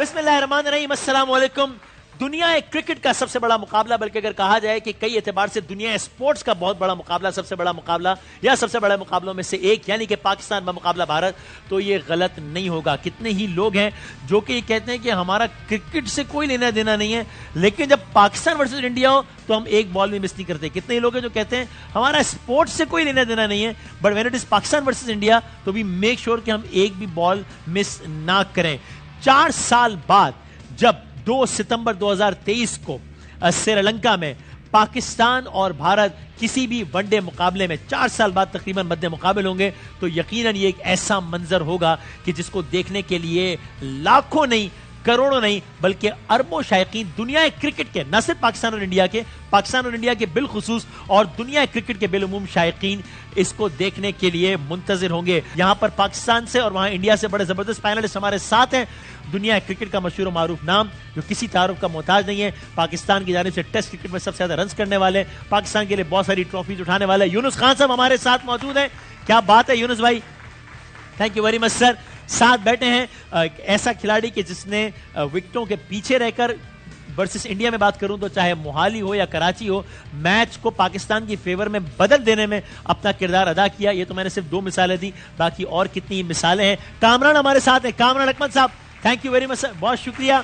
बिस्मिल्लाहिर्रहमानिर्रहीम, अस्सलाम वालेकुम। दुनिया क्रिकेट का सबसे बड़ा मुकाबला, बल्कि अगर कहा जाए कि कई एतबार से दुनिया स्पोर्ट्स का बहुत बड़ा मुकाबला, सबसे बड़ा मुकाबला या सबसे बड़े मुकाबलों में से एक, यानी कि पाकिस्तान का मुकाबला भारत, तो ये गलत नहीं होगा। कितने ही लोग हैं जो कि ये कहते हैं कि हमारा क्रिकेट से कोई लेना देना नहीं है, लेकिन जब पाकिस्तान वर्सेस इंडिया हो तो हम एक बॉल भी मिस नहीं करते। कितने ही लोग हैं जो कहते हैं हमारा स्पोर्ट्स से कोई लेना देना नहीं है, but when it is Pakistan versus India तो वी मेक श्योर कि हम एक भी बॉल मिस ना करें। 4 साल बाद जब 2 सितंबर 2023 को श्रीलंका में पाकिस्तान और भारत किसी भी वनडे मुकाबले में 4 साल बाद तकरीबन मध्य मुकाबले होंगे, तो यकीनन ये एक ऐसा मंजर होगा कि जिसको देखने के लिए लाखों नहीं, करोड़ों नहीं, बल्कि अरबों शायकीन दुनिया क्रिकेट के, न सिर्फ पाकिस्तान और इंडिया के, पाकिस्तान और इंडिया के बिलखुसूस और दुनिया क्रिकेट के बिलउमूम शायकीन इसको देखने के लिए मुंतजिर होंगे। यहां पर पाकिस्तान से और वहां इंडिया से बड़े जबरदस्त फाइनलिस्ट हमारे साथ हैं। दुनिया क्रिकेट का मशहूर मारूफ नाम जो किसी तारुफ का मोहताज नहीं है, पाकिस्तान की जानिब से टेस्ट क्रिकेट में सबसे ज्यादा रन करने वाले, पाकिस्तान के लिए बहुत सारी ट्रॉफीज उठाने वाले यूनुस खान साहब हमारे साथ मौजूद हैं। क्या बात है यूनुस भाई, thank you very much sir. साथ बैठे हैं ऐसा खिलाड़ी कि जिसने विकेटों के पीछे रहकर वर्सेस इंडिया में बात करूं तो चाहे मोहाली हो या कराची हो, मैच को पाकिस्तान की फेवर में बदल देने में अपना किरदार अदा किया। ये तो मैंने सिर्फ 2 मिसालें दी, बाकी और कितनी मिसालें हैं। कामरान हमारे साथ हैं, कामरान अहमद साहब, thank you very much sir, बहुत शुक्रिया।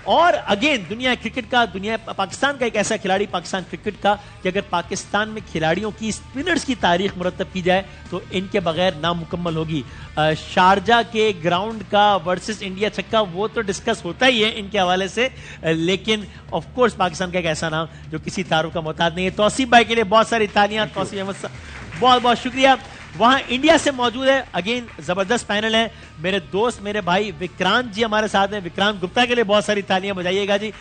और अगेन दुनिया क्रिकेट का, दुनिया पाकिस्तान का एक ऐसा खिलाड़ी, पाकिस्तान क्रिकेट का, कि अगर पाकिस्तान में खिलाड़ियों की, स्पिनर्स की तारीख मुरतब की जाए तो इनके बगैर नामुकम्मल होगी। शारजा के ग्राउंड का वर्सेस इंडिया छक्का वो तो डिस्कस होता ही है इनके हवाले से, लेकिन ऑफ कोर्स पाकिस्तान का एक ऐसा नाम जो किसी तारुफ का मोहताज नहीं है। तौसीफ भाई के लिए बहुत सारी तालियां, तौसीफ अहमद साहब बहुत बहुत शुक्रिया। वहां इंडिया से मौजूद है, अगेन जबरदस्त पैनल है, मेरे दोस्त, मेरे भाई विक्रांत जी हमारे साथ हैं। विक्रांत गुप्ता के लिए बहुत सारी तालियां बजाइएगा जी।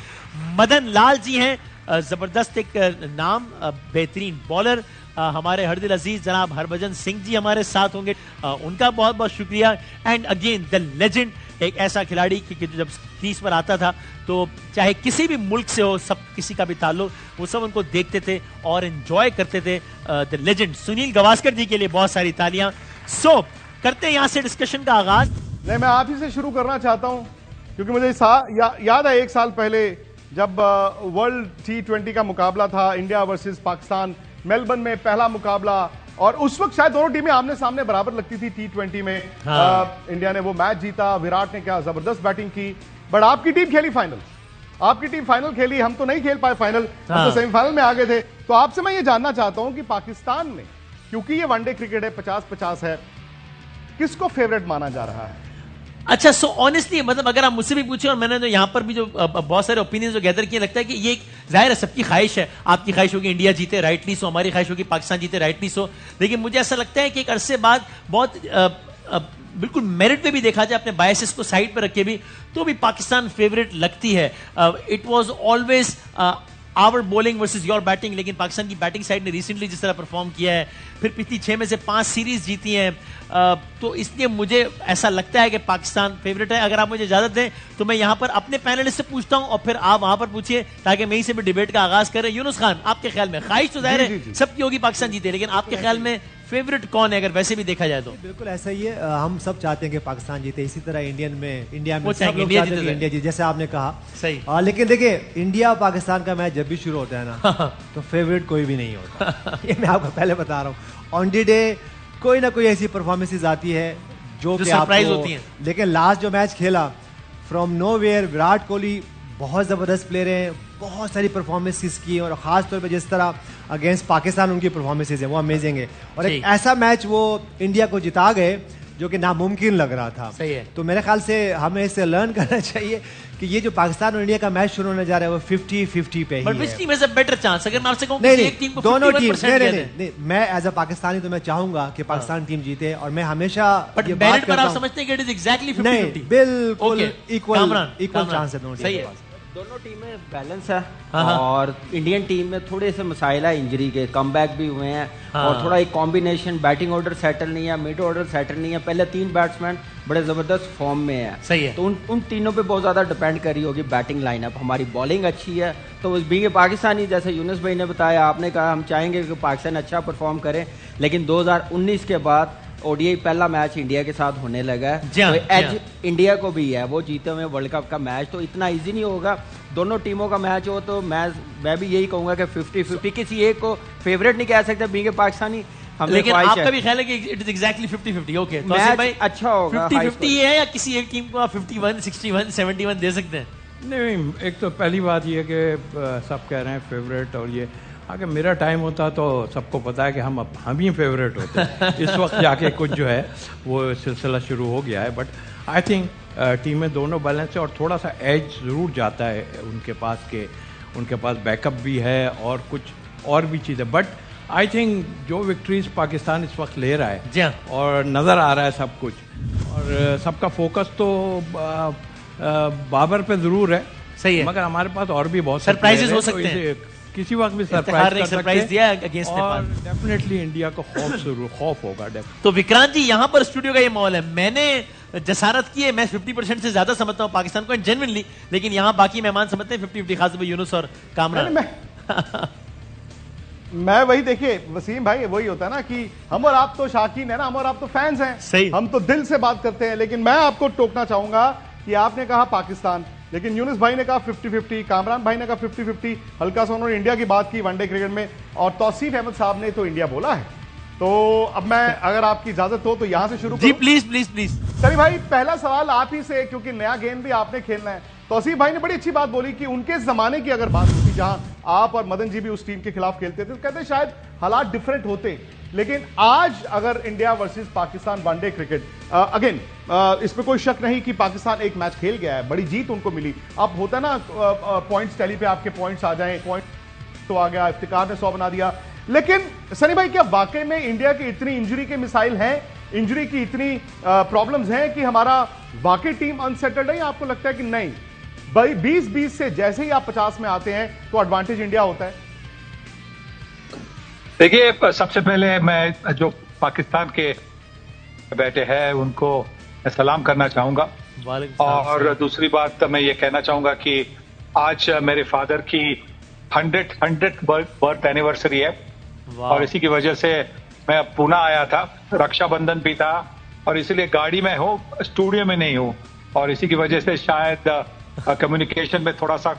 मदन लाल जी हैं, जबरदस्त एक नाम, बेहतरीन बॉलर, हमारे हरदिल अजीज जनाब हरभजन सिंह जी हमारे साथ होंगे, उनका बहुत बहुत शुक्रिया। एंड अगेन द लेजेंड, एक ऐसा खिलाड़ी कि जब क्रीज पर आता था तो चाहे किसी भी मुल्क से हो, सब किसी का भी ताल्लुक, वो सब उनको देखते थे और एंजॉय करते थे। द लेजेंड सुनील गावस्कर जी के लिए बहुत सारी तालियां। सो करते हैं यहां से डिस्कशन का आगाज। नहीं, मैं आप ही से शुरू करना चाहता हूं, क्योंकि मुझे याद है 1 साल पहले जब वर्ल्ड T20 का मुकाबला था, इंडिया वर्सेस पाकिस्तान, मेलबर्न में पहला मुकाबला, और उस वक्त शायद दोनों टीमें आमने सामने बराबर लगती थी T20 में। इंडिया ने वो मैच जीता, विराट ने क्या जबरदस्त बैटिंग की, बट आपकी टीम खेली फाइनल, आपकी टीम फाइनल खेली, हम तो नहीं खेल पाए फाइनल, हम तो सेमीफाइनल में आ गए थे। तो आपसे मैं ये जानना चाहता हूं कि पाकिस्तान में, क्योंकि ये वनडे क्रिकेट है, 50-50 है, किसको फेवरेट माना जा रहा है? अच्छा, सो ऑनेस्टली मतलब अगर आप मुझसे भी पूछे, और मैंने तो यहां पर भी जो बहुत सारे ओपिनियंस जो गैदर किए, लगता है कि ये जाहिर है सबकी ख्वाहिश है, आपकी ख्वाहिश होगी इंडिया जीते, राइटली सो, हमारी ख्वाहिश होगी पाकिस्तान जीते, राइटली सो, लेकिन मुझे ऐसा लगता है कि एक अरसे बाद बहुत बिल्कुल मेरिट पे भी देखा जाए, अपने बायसेस को साइड पर रखे भी, तो भी पाकिस्तान फेवरेट लगती है। It was always our bowling versus your batting, लेकिन पाकिस्तान की बैटिंग साइड ने रिसेंटली जिस तरह परफॉर्म किया है, फिर पिछली 6 में से 5 सीरीज जीती हैं, तो इसलिए मुझे ऐसा लगता है कि पाकिस्तान फेवरेट है। अगर आप मुझे इजाजत दें तो मैं यहां पर अपने पैनलिस्ट से पूछता हूं और फिर आप वहां पर पूछिए, ताकि मैं ही से भी डिबेट का आगाज करें। यूनुस खान, आपके ख्याल में, ख्वाहिश तो जाहिर है सबकी होगी पाकिस्तान जीते, लेकिन आपके ख्याल में फेवरेट कौन है अगर वैसे भी देखा जाए तो? बिल्कुल ऐसा ही है, हम सब चाहते हैं कि पाकिस्तान जीते, इसी तरह इंडिया में सब लोग इंडिया चाहते हैं कि इंडिया जीते, जैसे आपने कहा सही। लेकिन देखिए, इंडिया पाकिस्तान का मैच जब भी शुरू होता है ना तो फेवरेट कोई भी नहीं होता। ये मैं आपको पहले बता रहा हूँ। ऑन डी डे कोई ना कोई ऐसी परफॉर्मेंसेस आती है जो कि सरप्राइज होती है। लेकिन लास्ट जो मैच खेला, फ्रॉम नोवेयर विराट कोहली बहुत जबरदस्त प्लेयर है, बहुत सारी परफॉर्मेंसेस की, और खास तौर पे जिस तरह अगेंस्ट पाकिस्तान उनकी परफॉर्मेंसेस है वो अमेजिंग है, और एक ऐसा मैच वो इंडिया को जिता गए जो कि नामुमकिन लग रहा था। सही है। तो मेरे ख्याल से हमें इससे लर्न करना चाहिए कि ये जो पाकिस्तान और इंडिया का मैच शुरू होने जा रहा है वो 50-50 पे ही है। Which team has a better chance? अगर मैं आपसे कहूं कि एक टीम को दोनों 51% टीम, नहीं, मैं एज अ पाकिस्तानी तो मैं चाहूंगा कि पाकिस्तान टीम जीते, और मैं हमेशा बट मेरिट पर आप समझते हैं कि इट इज एग्जैक्टली 50-50? बिल्कुल इक्वल चांस है दोनों टीम के पास। दोनों टीमें बैलेंस है, और इंडियन टीम में थोड़े से मसाइल है इंजरी के, कमबैक भी हुए हैं, और थोड़ा एक कॉम्बिनेशन, बैटिंग ऑर्डर सेटल नहीं है, मिड ऑर्डर सेटल नहीं है, पहले 3 बैट्समैन बड़े जबरदस्त फॉर्म में है। सही है। तो उन तीनों पे बहुत ज्यादा डिपेंड करी होगी बैटिंग लाइनअप। हमारी बॉलिंग अच्छी है, तो उस बींग पाकिस्तानी, जैसे यूनुस भाई ने बताया, आपने कहा हम चाहेंगे कि पाकिस्तान अच्छा परफॉर्म करे, लेकिन 2019 के बाद ओडीआई पहला मैच इंडिया के साथ होने लगा है, जी हाँ, तो एज इंडिया को भी है, वो जीते हुए वर्ल्ड कप का मैच, तो इतना इजी नहीं होगा। दोनों टीमों का मैच हो तो मैं भी यही कहूंगा कि 50-50, किसी एक को फेवरेट नहीं कह सकते बीइंग पाकिस्तानी। लेकिन आपका भी ख्याल है कि इट इज एग्जैक्टली 50-50? ओके, तो मैच भाई अच्छा होगा, 50-50 है या किसी एक टीम को आप 51, 61, 71 दे सकते हैं? नहीं, एक तो पहली बात ये कि सब कह रहे हैं फेवरेट, और ये अगर मेरा टाइम होता तो सबको पता है कि हम ही फेवरेट होते हैं। इस वक्त जाके कुछ जो है वो सिलसिला शुरू हो गया है, बट आई थिंक टीमें दोनों बैलेंस है और थोड़ा सा एज ज़रूर जाता है उनके पास के उनके पास बैकअप भी है और कुछ और भी चीज़ें, बट आई थिंक जो विक्ट्रीज पाकिस्तान इस वक्त ले रहा है जी हाँ, और नज़र आ रहा है सब कुछ, और सबका फोकस तो बाबर पे ज़रूर है, सही है, मगर हमारे पास और भी बहुत सरप्राइजेस हो सकते हैं, किसी वक्त भी सरप्राइज दिया अगेंस्ट और नेपाल। डेफिनेटली इंडिया को खौफ होगा। तो विक्रांत जी, यहाँ पर स्टूडियो का ये माहौल है, मैंने जसारत की है, मैं 50% से ज्यादा समझता हूँ पाकिस्तान को जेन्युइनली, लेकिन यहाँ बाकी मेहमान समझते हैं 50-50, खासतौर पर यूनुस और कामरान। मैं वही, देखिए वसीम भाई, वही होता है ना कि हम और आप तो शाकीन है ना, हम और आप तो फैंस हैं, सही, हम तो दिल से बात करते हैं, लेकिन मैं आपको टोकना चाहूंगा कि आपने कहा पाकिस्तान, लेकिन यूनुस भाई ने कहा 50-50, कामरान भाई ने कहा 50-50, हल्का सा उन्होंने इंडिया की बात की वनडे क्रिकेट में, और तौसीफ अहमद साहब ने तो इंडिया बोला है। तो अब मैं, अगर आपकी इजाजत हो तो यहां से शुरू जी, प्लीज प्लीज प्लीज। सनी भाई, पहला सवाल आप ही से, क्योंकि नया गेम भी आपने खेलना है। तौसीफ भाई ने बड़ी अच्छी बात बोली कि उनके जमाने की अगर बात होती, जहां आप और मदन जी भी उस टीम के खिलाफ खेलते थे, तो कहते शायद हालात डिफरेंट होते, लेकिन आज अगर India versus Pakistan one day cricket, again इसमें कोई शक नहीं कि पाकिस्तान एक मैच खेल गया है, बड़ी जीत उनको मिली। अब होता है ना पॉइंट्स टैली पे आपके पॉइंट्स आ जाएं, पॉइंट तो आ गया, इफ्तिकार ने 100 बना दिया, लेकिन सनी भाई क्या वाकई में इंडिया की इतनी इंजरी के मिसाइल हैं, इंजरी की इतनी प्रॉब्लम्स हैं कि हमारा वाकई टीम अनसेटल्ड है, या आपको लगता है कि नहीं भाई 20-20 से जैसे ही आप 50 में आते हैं तो एडवांटेज इंडिया होता है? देखिए, सबसे पहले मैं जो पाकिस्तान के बैठे हैं उनको सलाम करना चाहूंगा, और दूसरी बात मैं ये कहना चाहूंगा कि आज मेरे फादर की 100th बर्थ एनिवर्सरी है, और इसी की वजह से मैं पुणे आया था, रक्षाबंधन भी था, और इसीलिए गाड़ी में हूँ, स्टूडियो में नहीं हूँ, और इसी की वजह से शायद कम्युनिकेशन में थोड़ा सा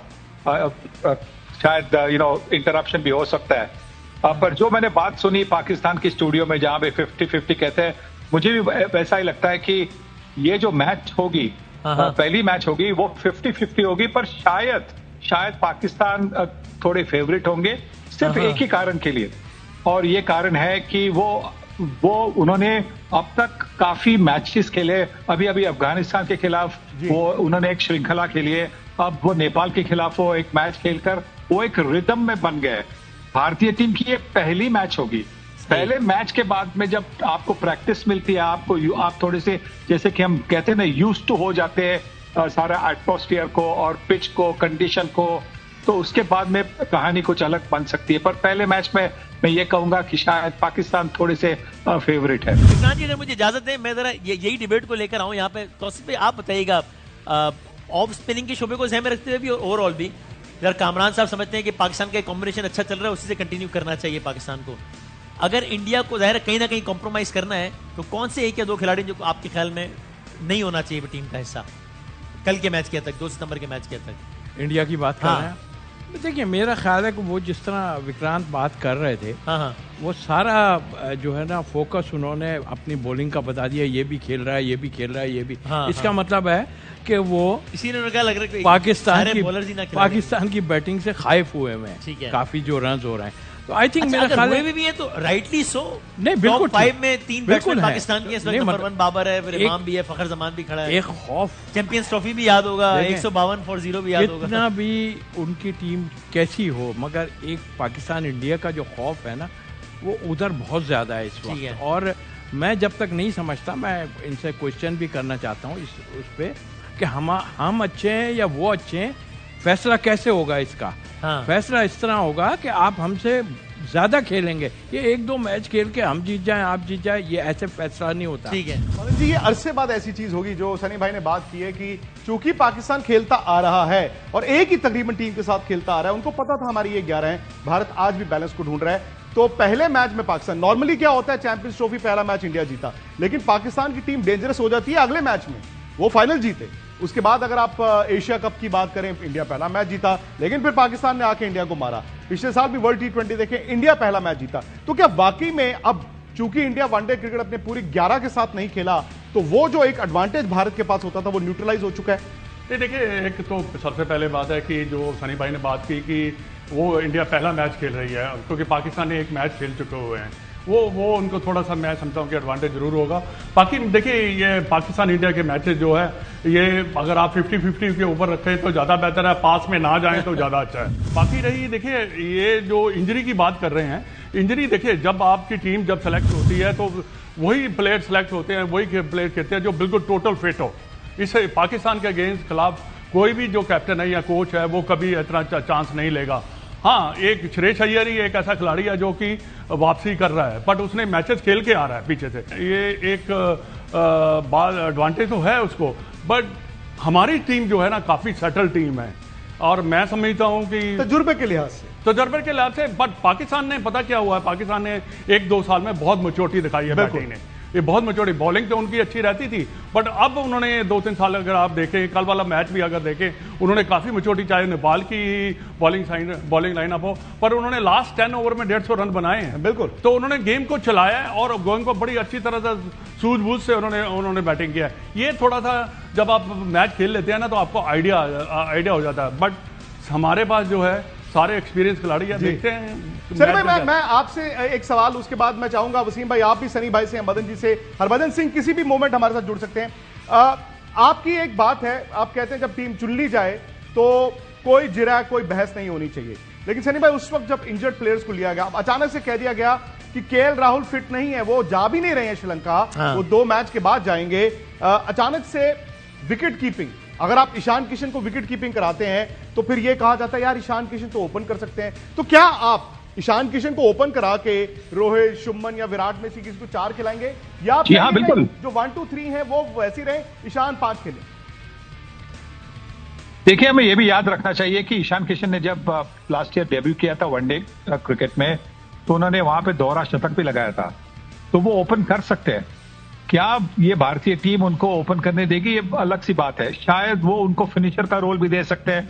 शायद इंटरप्शन भी हो सकता है। पर जो मैंने बात सुनी पाकिस्तान की स्टूडियो में, जहां पे 50-50 कहते हैं, मुझे भी वैसा ही लगता है कि ये जो मैच होगी, पहली मैच होगी, वो 50-50 होगी, पर शायद पाकिस्तान थोड़े फेवरेट होंगे, सिर्फ एक ही कारण के लिए, और ये कारण है कि वो उन्होंने अब तक काफी मैचेस खेले, अभी अफगानिस्तान के खिलाफ वो उन्होंने एक श्रृंखला खेली है, अब वो नेपाल के खिलाफ वो एक मैच खेलकर वो एक रिदम में बन गए। भारतीय टीम की ये पहली मैच होगी, पहले मैच के बाद में जब आपको प्रैक्टिस मिलती है, आप थोड़े से, जैसे कि हम कहते हैं ना, यूज्ड टू हो जाते हैं सारा एटमॉस्फेयर को और पिच को, कंडीशन को, तो उसके बाद में कहानी कुछ अलग बन सकती है। पर पहले मैच में मैं ये कहूंगा कि शायद पाकिस्तान थोड़े से फेवरेट है। विक्रांत जी, अगर मुझे इजाजत दें, मैं जरा यही डिबेट को लेकर आऊं यहाँ पे। तौसीफ भाई, आप बताइएगा, ऑफ स्पिनिंग के शोबे को ध्यान में रखते हुए भी और ओवरऑल भी, यार कामरान साहब समझते हैं कि पाकिस्तान का कॉम्बिनेशन अच्छा चल रहा है, उसी से कंटिन्यू करना चाहिए पाकिस्तान को। अगर इंडिया को जाहिर कहीं ना कहीं कॉम्प्रोमाइज करना है, तो कौन से एक या दो खिलाड़ी जो आपके ख्याल में नहीं होना चाहिए टीम का हिस्सा कल के मैच के तक, 2 सितंबर के मैच के तक? इंडिया की बात कर रहे हैं। देखिए, मेरा ख्याल है कि वो जिस तरह विक्रांत बात कर रहे थे, वो सारा जो है ना फोकस उन्होंने अपनी बॉलिंग का बता दिया, ये भी खेल रहा है, ये भी खेल रहा है, ये भी। इसका मतलब है कि वो इसीलिए क्या लग रहा है पाकिस्तान की बैटिंग से खाइफ हुए हैं, काफी जो रन हो रहे हैं। तो आई थिंक मेरा ख्याल है भी है तो राइटली सो। नहीं, बिल्कुल 5 में 3 बैट्समैन पाकिस्तान के, इसमें नंबर 1 बाबर है, फिर इमाम भी है, फखर जमान भी खड़ा है, एक खौफ, चैंपियंस ट्रॉफी भी याद होगा, 152 for 0 भी याद होगा। कितना भी उनकी टीम कैसी हो, मगर एक पाकिस्तान इंडिया का जो खौफ है ना, वो उधर बहुत ज्यादा है इस वक्त। और मैं जब तक नहीं समझता, मैं इनसे क्वेश्चन भी करना चाहता हूँ उस पे कि हम अच्छे हैं या वो अच्छे हैं। फैसला कैसे होगा इसका? फैसला इस तरह होगा कि आप हमसे ज्यादा खेलेंगे, ये 1-2 मैच खेल के हम जीत जाएं, आप जीत जाएं, ये ऐसे फैसला नहीं होता। ठीक है मदन जी, ये अरसे बाद ऐसी चीज होगी जो सनी भाई ने बात की है कि चूंकि पाकिस्तान खेलता आ रहा है और एक ही तकरीबन टीम के साथ खेलता आ रहा है, उनको पता था हमारी ये 11 है, भारत आज भी बैलेंस को ढूंढ रहा है, तो पहले मैच में पाकिस्तान, नॉर्मली क्या होता है, चैंपियंस ट्रॉफी पहला मैच इंडिया जीता, लेकिन पाकिस्तान की टीम डेंजरस हो जाती है अगले मैच में, वो फाइनल जीते। उसके बाद अगर आप एशिया कप की बात करें, इंडिया पहला मैच जीता, लेकिन फिर पाकिस्तान ने आके इंडिया को मारा। पिछले साल भी वर्ल्ड T20 देखें, इंडिया पहला मैच जीता। तो क्या वाकई में अब चूंकि इंडिया वनडे क्रिकेट अपने पूरी 11 के साथ नहीं खेला, तो वो जो एक एडवांटेज भारत के पास होता था वो न्यूट्रलाइज हो चुका है? देखिए, एक तो सबसे पहले बात है कि जो सनी भाई ने बात की कि वो इंडिया पहला मैच खेल रही है, क्योंकि पाकिस्तान ने एक मैच खेल चुके हुए हैं, वो उनको थोड़ा सा मैं समझता हूँ कि एडवांटेज जरूर होगा। बाकी देखिए, ये पाकिस्तान इंडिया के मैचेस जो है, ये अगर आप 50-50 के ऊपर रखें तो ज़्यादा बेहतर है, पास में ना जाएं तो ज़्यादा अच्छा है। बाकी रही, देखिए, ये जो इंजरी की बात कर रहे हैं, इंजरी देखिए, जब आपकी टीम जब सेलेक्ट होती है तो वही प्लेयर सेलेक्ट होते हैं, वही प्लेयर कहते हैं जो बिल्कुल टोटल फिट हो। इससे पाकिस्तान के अगेंस्ट खिलाफ कोई भी जो कैप्टन है या कोच है वो कभी इतना चांस नहीं लेगा। हाँ, एक श्रेयस अय्यर ही एक ऐसा खिलाड़ी है जो कि वापसी कर रहा है, बट उसने मैचेस खेल के आ रहा है पीछे से, ये एक एडवांटेज तो है उसको। बट हमारी टीम जो है ना, काफी सेटल टीम है, और मैं समझता हूँ कि तजुर्बे के लिहाज से, बट पाकिस्तान ने, पता क्या हुआ है, पाकिस्तान ने 1-2 साल में बहुत मैच्योरिटी दिखाई है बैटिंग ने, ये बहुत मैच्योरिटी। बॉलिंग तो उनकी अच्छी रहती थी, बट अब उन्होंने 2-3 साल, अगर आप देखें, कल वाला मैच भी अगर देखें, उन्होंने काफी मैच्योरिटी, चाहे नेपाल की बॉलिंग लाइनअप हो, पर उन्होंने लास्ट 10 ओवर में 150 रन बनाए हैं। बिल्कुल, तो उन्होंने गेम को चलाया है और गेम को बड़ी अच्छी तरह से सूझबूझ से उन्होंने बैटिंग किया है। ये थोड़ा सा जब आप मैच खेल लेते हैं ना, तो आपको आइडिया हो जाता है। बट हमारे पास जो है सारे एक्सपीरियंस खिलाड़ी हैं, देखते हैं। सर भाई, मैं आपसे एक सवाल, उसके बाद मैं चाहूंगा वसीम भाई, आप भी सनी भाई से, मदन जी से, हरभजन सिंह किसी भी मोमेंट हमारे साथ जुड़ सकते हैं। आपकी एक बात है, आप कहते हैं जब टीम चुन ली जाए तो कोई जिरा, कोई बहस नहीं होनी चाहिए, लेकिन सनी भाई उस वक्त जब इंजर्ड प्लेयर्स को लिया गया, अचानक से कह दिया गया कि केएल राहुल फिट नहीं है, वो जा भी नहीं रहे हैं श्रीलंका, वो 2 मैच के बाद जाएंगे। अचानक से विकेट कीपिंग, अगर आप ईशान किशन को विकेट कीपिंग कराते हैं तो फिर यह कहा जाता है यार ईशान किशन तो ओपन कर सकते हैं, तो क्या आप ईशान किशन को ओपन करा के रोहित, शुभमन या विराट में से किसी को 4 खिलाएंगे, या हाँ, बिल्कुल जो 1, 2, 3 है वो वैसी रहे, ईशान 5 खेले? देखिए, हमें यह भी याद रखना चाहिए कि ईशान किशन ने जब लास्ट ईयर डेब्यू किया था वनडे क्रिकेट में, तो उन्होंने वहां पे दोहरा शतक भी लगाया था, तो वो ओपन कर सकते हैं। क्या ये भारतीय टीम उनको ओपन करने देगी, ये अलग सी बात है। शायद वो उनको फिनिशर का रोल भी दे सकते हैं,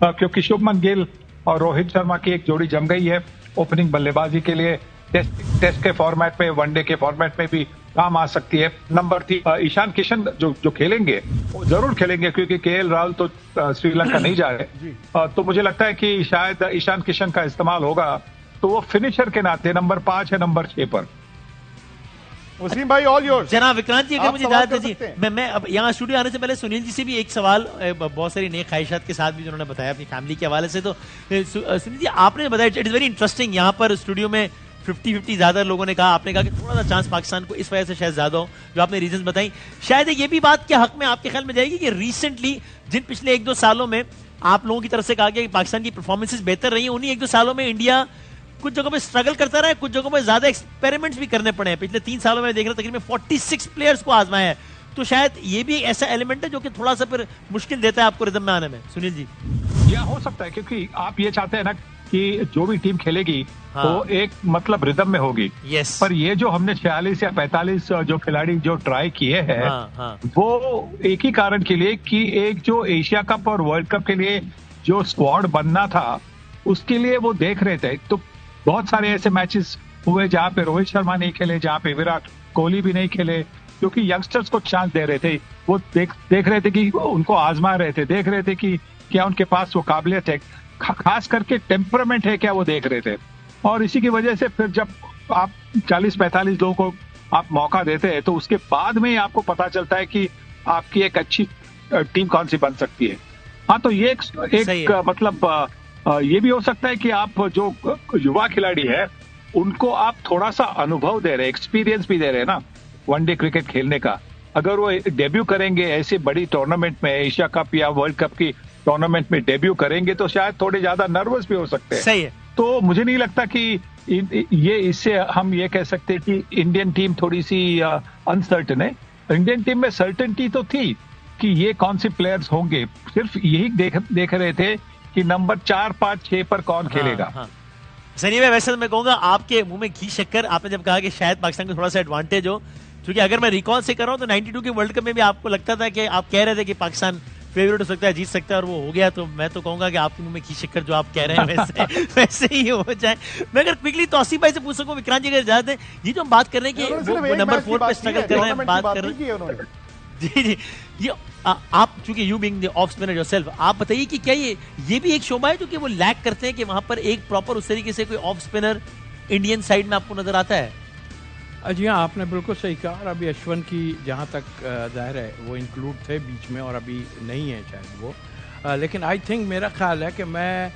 क्योंकि शुभमन गिल और रोहित शर्मा की एक जोड़ी जम गई है ओपनिंग बल्लेबाजी के लिए। टेस्ट के फॉर्मेट में, वनडे के फॉर्मेट में भी काम आ सकती है। नंबर 3 ईशान किशन जो खेलेंगे वो जरूर खेलेंगे, क्योंकि केएल राहुल तो श्रीलंका नहीं जा रहे। तो मुझे लगता है कि शायद ईशान किशन का इस्तेमाल होगा, तो वो फिनिशर के नाते नंबर 5 है नंबर 6 पर। वसीम भाई, ऑल योर्स। जनाब विक्रांत जी, अगर मुझे इजाजत दीजिए, मैं अब यहाँ स्टूडियो आने से पहले सुनील जी से भी एक सवाल, बहुत सारी नई ख्वाहिशात के साथ भी उन्होंने बताया अपनी फैमिली के हवाले से, तो सुनील जी आपने बताया, इट इज वेरी इंटरेस्टिंग, यहाँ पर स्टूडियो में 50-50 ज्यादा लोगों ने कहा, आपने कहा कि थोड़ा सा चांस पाकिस्तान को इस वजह से शायद ज्यादा हो, जो आपने रीजंस बताई। शायद ये भी बात के हक में आपके ख्याल में जाएगी कि रिसेंटली जिन पिछले 1-2 सालों में आप लोगों की तरफ से कहा गया कि पाकिस्तान की परफॉर्मेंसेस बेहतर रही है, उन्हीं 1-2 सालों में इंडिया कुछ जगहों पे स्ट्रगल करता रहा है, कुछ जगहों पे ज्यादा एक्सपेरिमेंट्स भी करने पड़े हैं। पिछले 3 सालों में देख रहे तकरीबन 46 प्लेयर्स को आजमाया है, तो शायद ये भी ऐसा एलिमेंट है जो कि थोड़ा सा फिर मुश्किल देता है आपको रिदम में आने में। सुनील जी, यह हो सकता है, क्योंकि आप ये चाहते हैं ना कि जो भी टीम खेलेगी वो एक मतलब रिदम में होगी। यस। पर ये जो हमने 46 या 45 जो खिलाड़ी जो ट्राई किए हैं, वो एक ही कारण के लिए कि एक जो एशिया कप और वर्ल्ड कप के लिए जो स्क्वाड बनना था, उसके लिए वो देख रहे थे। तो बहुत सारे ऐसे मैचेस हुए जहां पे रोहित शर्मा नहीं खेले, जहां पे विराट कोहली भी नहीं खेले, क्योंकि यंगस्टर्स को चांस दे रहे थे। वो देख रहे थे कि उनको आजमा रहे थे, देख रहे थे कि क्या उनके पास वो काबिलियत है, खास करके टेम्परामेंट है क्या, वो देख रहे थे। और इसी की वजह से फिर जब आप 40-45 लोगों को आप मौका देते हैं, तो उसके बाद में ही आपको पता चलता है कि आपकी एक अच्छी टीम कौन सी बन सकती है। हाँ, तो ये एक मतलब ये भी हो सकता है कि आप जो युवा खिलाड़ी है उनको आप थोड़ा सा अनुभव दे रहे, एक्सपीरियंस भी दे रहे हैं ना वनडे क्रिकेट खेलने का। अगर वो डेब्यू करेंगे ऐसे बड़ी टूर्नामेंट में, एशिया कप या वर्ल्ड कप की टूर्नामेंट में डेब्यू करेंगे, तो शायद थोड़े ज्यादा नर्वस भी हो सकते हैं। सही है। तो मुझे नहीं लगता कि ये इससे हम ये कह सकते कि इंडियन टीम थोड़ी सी अनसर्टन है। इंडियन टीम में सर्टेनिटी तो थी कि ये कौन से प्लेयर्स होंगे, सिर्फ यही देख रहे थे कि नंबर 4, 5, 6 पर कौन खेलेगा। सनी भाई, वैसे तो मैं कहूंगा आपके मुंह में घी शक्कर, आपने जब कहा कि शायद पाकिस्तान को थोड़ा सा एडवांटेज हो, क्योंकि अगर मैं रिकॉल से कर रहा हूं तो 92 के वर्ल्ड कप में भी आपको लगता था कि आप कह रहे थे कि पाकिस्तान फेवरेट हो सकता है, जीत सकता है, और वो हो गया। तो मैं तो कहूंगा कि आपके मुंह में घी शक्कर जो आप कह रहे हैं वैसे ही हो जाए। मैं अगर क्विकली तौसीफ भाई से पूछ सकूं, विक्रांत जी अगर इजाजत दें, ये जो हम बात कर रहे हैं कि वो नंबर 4 पे स्ट्रगल कर रहे हैं, बात कर रहे हैं जी, ये आप चूंकि you being the off spinner yourself, आप बताइए कि क्या ये भी एक शोभा है जो कि वो लैक करते हैं कि वहां पर एक प्रॉपर उस तरीके से कोई ऑफ स्पिनर इंडियन साइड में आपको नजर आता है? जी हाँ, आपने बिल्कुल सही कहा। और अभी अश्विन की जहाँ तक जाहिर है वो इंक्लूड थे बीच में, और अभी नहीं है शायद वो, लेकिन आई थिंक मेरा ख्याल है कि मैं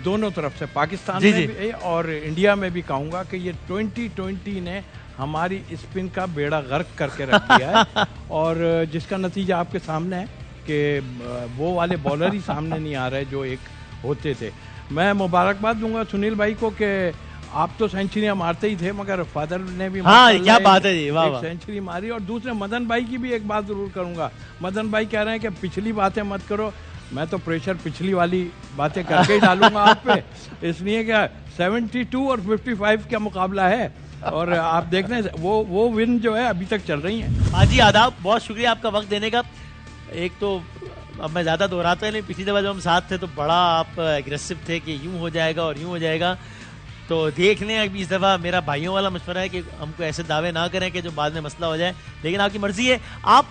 दोनों तरफ से पाकिस्तान में भी और इंडिया में भी कहूँगा कि ये 2020 ने हमारी स्पिन का बेड़ा गर्क करके रख दिया है और जिसका नतीजा आपके सामने है कि वो वाले बॉलर ही सामने नहीं आ रहे जो एक होते थे। मैं मुबारकबाद दूंगा सुनील भाई को कि आप तो सेंचुरियां मारते ही थे, मगर फादर ने भी क्या बात है जी, वाह सेंचुरी मारी। और दूसरे मदन भाई की भी एक बात जरूर करूंगा। मदन भाई कह रहे हैं कि पिछली बातें मत करो, मैं तो प्रेशर पिछली वाली बातें करके ही डालूंगा आप पे, इसलिए क्या 72 और 55 का मुकाबला है और आप देख रहे हैं वो विन जो है अभी तक चल रही है। हाँ जी, आदाब, बहुत शुक्रिया आपका वक्त देने का। एक तो अब मैं ज्यादा दोहराता नहीं, पिछली दफा जब हम साथ थे तो बड़ा आप एग्रेसिव थे कि यूं हो जाएगा और यूं हो जाएगा, तो देख लें अभी इस दफा मेरा भाइयों वाला मशवरा है कि हमको ऐसे दावे ना करें कि जो बाद में मसला हो जाए, लेकिन आपकी मर्जी है। आप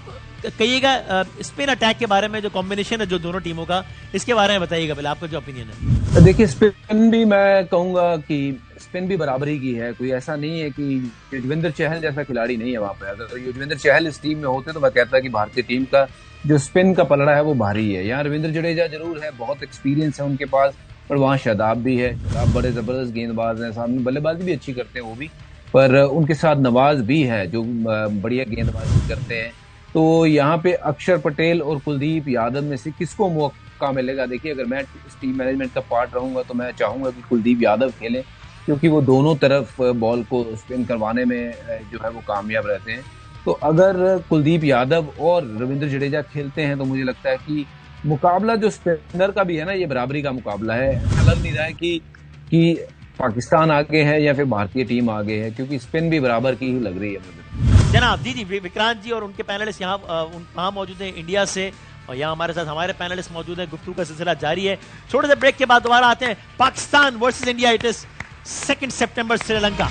कहिएगा स्पिन अटैक के बारे में, जो कॉम्बिनेशन है जो दोनों टीमों का, इसके बारे में बताइएगा पहले, आपका जो ओपिनियन है। देखिए, स्पिन भी मैं कहूंगा कि स्पिन भी बराबरी की है, कोई ऐसा नहीं है कि युजवेंद्र चहल जैसा खिलाड़ी नहीं है वहां पे। अगर युजवेंद्र चहल इस टीम में होते तो मैं कहता कि भारतीय टीम का जो स्पिन का पलड़ा है वो भारी है। यहाँ रविंद्र जडेजा जरूर है, बहुत एक्सपीरियंस है उनके पास, पर वहाँ शादाब भी है। शादाब बड़े जबरदस्त गेंदबाज हैं, सामने बल्लेबाजी भी अच्छी करते हैं वो भी, पर उनके साथ नवाज भी है जो बढ़िया गेंदबाजी करते हैं। तो यहाँ पे अक्षर पटेल और कुलदीप यादव में से किसको मौका मिलेगा? देखिए, अगर मैं इस टीम मैनेजमेंट का पार्ट रहूंगा तो मैं चाहूंगा कि कुलदीप यादव खेलें, क्योंकि वो दोनों तरफ बॉल को स्पिन करवाने में जो है वो कामयाब रहते हैं। तो अगर कुलदीप यादव और रविंद्र जडेजा खेलते हैं तो मुझे लगता है कि मुकाबला जो स्पिनर का भी है ना, ये बराबरी का मुकाबला है। लग नहीं रहा है कि पाकिस्तान आगे है या फिर भारतीय टीम आगे है, क्योंकि स्पिन भी बराबर की ही लग रही है मुझे। जनाब जी विक्रांत जी और उनके पैनलिस्ट यहाँ मौजूद हैं इंडिया से, और यहाँ हमारे साथ हमारे पैनलिस्ट मौजूद हैं। गुफ्तगू का सिलसिला जारी है, छोटे से ब्रेक के बाद दोबारा आते हैं। Pakistan versus India, it is 2 September, Sri Lanka.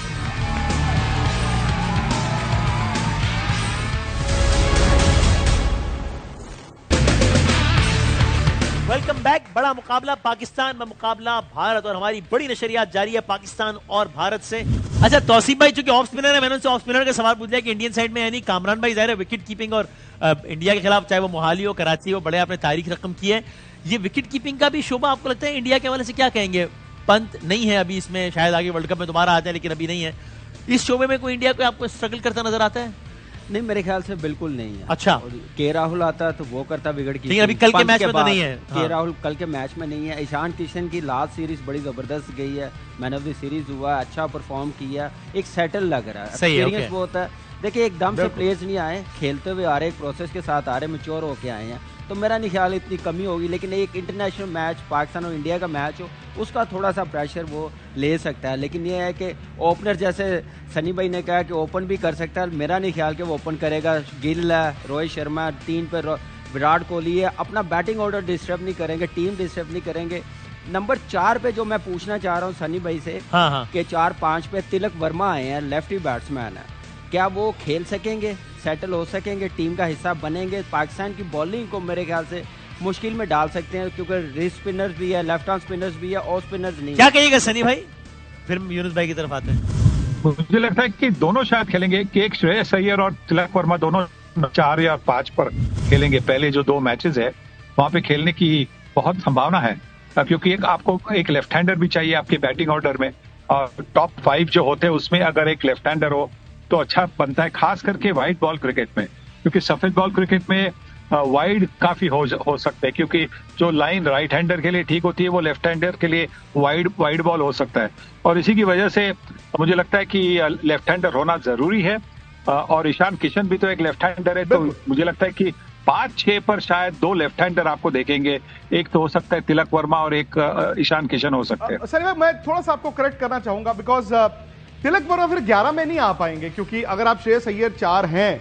Welcome back. बड़ा मुकाबला पाकिस्तान में मुकाबला भारत, और हमारी बड़ी नशरियात जारी है पाकिस्तान और भारत से। अच्छा तौसीफ भाई, चूंकि ऑफ स्पिनर है, मैंने उनसे ऑफ स्पिनर का सवाल पूछ लिया कि इंडियन साइड में यानी कामरान भाई जाहिर है विकेट कीपिंग और इंडिया के खिलाफ, चाहे वो मोहाली हो कराची हो, बड़े आपने तारीख रकम की है। ये विकेट कीपिंग का भी शोभा आपको लगता है इंडिया के हवाले से क्या कहेंगे? पंत नहीं है अभी इसमें, शायद आगे वर्ल्ड कप में दोबारा आ जाए, लेकिन अभी नहीं है। इस शोबे में कोई इंडिया को आपको स्ट्रगल करता नजर आता है? नहीं, मेरे ख्याल से बिल्कुल नहीं है। अच्छा, के राहुल आता तो वो करता विकेट की, अभी कल के मैच में तो नहीं है। के राहुल कल के मैच में नहीं है। ईशान किशन की लास्ट सीरीज बड़ी जबरदस्त गई है, मैन ऑफ द सीरीज हुआ, अच्छा परफॉर्म किया, एक सेटल लग रहा है, एक्सपीरियंस बहुत है। देखिए, एकदम से प्लेयर्स नहीं आए, खेलते हुए आ रहे, एक प्रोसेस के साथ आ रहे, मैच्योर होके आए हैं, तो मेरा नहीं ख्याल इतनी कमी होगी। लेकिन एक इंटरनेशनल मैच पाकिस्तान और इंडिया का मैच हो, उसका थोड़ा सा प्रेशर वो ले सकता है। लेकिन ये है कि ओपनर जैसे सनी भाई ने कहा कि ओपन भी कर सकता है, मेरा नहीं ख्याल कि वो ओपन करेगा। गिल है, रोहित शर्मा, 3 पे विराट कोहली है, अपना बैटिंग ऑर्डर डिस्टर्ब नहीं करेंगे, टीम डिस्टर्ब नहीं करेंगे। नंबर 4 पे जो मैं पूछना चाह रहा हूँ सनी भाई से कि 4-5 पे तिलक वर्मा आए हैं, लेफ्टी बैट्समैन है, क्या वो खेल सकेंगे, सेटल हो सकेंगे, टीम का हिस्सा बनेंगे? पाकिस्तान की बॉलिंग को मेरे ख्याल से मुश्किल में डाल सकते हैं, क्योंकि रिस्ट स्पिनर्स भी है, लेफ्ट आर्म स्पिनर्स भी है, और स्पिनर्स नहीं। क्या कहिएगा सनी भाई? फिर यूनुस भाई की तरफ आते हैं। मुझे लगता है कि दोनों शायद खेलेंगे, कि एक श्रेयस अय्यर और तिलक वर्मा दोनों 4 या 5 पर खेलेंगे। पहले जो 2 मैचेस है वहां पे खेलने की बहुत संभावना है, क्योंकि आपको एक लेफ्ट हैंडर भी चाहिए आपके बैटिंग ऑर्डर में, और टॉप 5 जो होते हैं उसमें अगर एक लेफ्ट हैंडर हो तो अच्छा बनता है, खास करके वाइड बॉल क्रिकेट में, क्योंकि सफेद बॉल क्रिकेट में वाइड काफी हो सकते हैं, क्योंकि जो लाइन राइट हैंडर के लिए ठीक होती है वो लेफ्ट हैंडर के लिए वाइड बॉल हो सकता है। और इसी की वजह से मुझे लगता है कि लेफ्ट हैंडर होना जरूरी है, और ईशान किशन भी तो एक लेफ्ट हैंडर है, तो मुझे लगता है कि 5-6 पर शायद 2 लेफ्ट हैंडर आपको देखेंगे। एक तो हो सकता है तिलक वर्मा और एक ईशान किशन हो सकते हैं। सर मैं थोड़ा सा आपको करेक्ट करना चाहूंगा, बिकॉज तिलक वर्मा फिर 11 में नहीं आ पाएंगे, क्योंकि अगर आप श्रेयस अय्यर 4 हैं,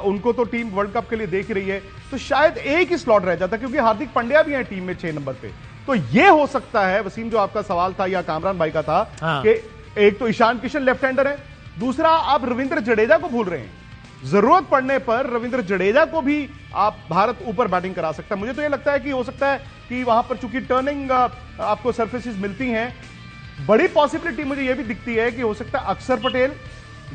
उनको तो टीम वर्ल्ड कप के लिए देख रही है, तो शायद एक ही स्लॉट रह जाता, क्योंकि हार्दिक पांड्या भी है टीम में 6 नंबर पे। तो ये हो सकता है वसीम, जो आपका सवाल था या कामरान भाई का था, कि एक तो ईशान किशन लेफ्ट हैंडर है, दूसरा आप रविंद्र जडेजा को भूल रहे हैं। जरूरत पड़ने पर रविंद्र जडेजा को भी आप भारत ऊपर बैटिंग करा सकता है। मुझे तो ये लगता है कि हो सकता है कि वहां पर चूंकि टर्निंग आपको सरफेसेस मिलती हैं, बड़ी पॉसिबिलिटी मुझे ये भी दिखती है कि हो सकता है अक्षर पटेल,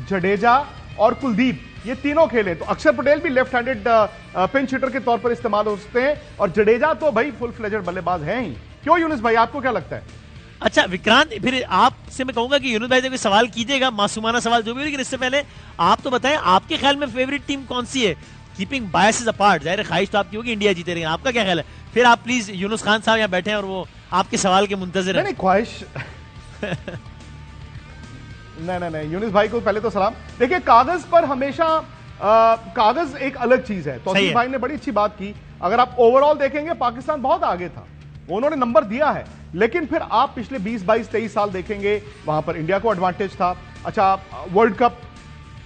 जडेजा और कुलदीप ये तीनों खेलें। तो अक्षर पटेल भी लेफ्ट हैंडेड पिंच हिटर के तौर पर इस्तेमाल हो सकते हैं, और जडेजा तो भाई फुल फ्लेजेड बल्लेबाज हैं ही। क्यों यूनुस भाई, आपको क्या लगता है? अच्छा विक्रांत, फिर आपसे मैं कहूंगा कि यूनुस भाई से कोई सवाल कीजिएगा, मासूमाना सवाल जो भी, लेकिन इससे पहले आप तो बताएं आपके ख्याल में फेवरेट टीम कौन सी है? कीपिंग बायसेस अपार्ट, जाहिर ख्वाहिश तो आपकी होगी इंडिया जीते, रही आपका क्या ख्याल है? फिर आप प्लीज यूनुस खान साहब यहाँ बैठे हैं और वो आपके सवाल के मुंतजिर हैं। नहीं ख्वाहिश नहीं, यूनुस भाई को पहले तो सलाम। देखिए, कागज पर हमेशा कागज एक अलग चीज है। तो भाई ने बड़ी अच्छी बात की। अगर आप ओवरऑल देखेंगे पाकिस्तान बहुत आगे था, उन्होंने नंबर दिया है, लेकिन फिर आप पिछले 20, 22, 23 साल देखेंगे, वहां पर इंडिया को एडवांटेज था। अच्छा, वर्ल्ड कप,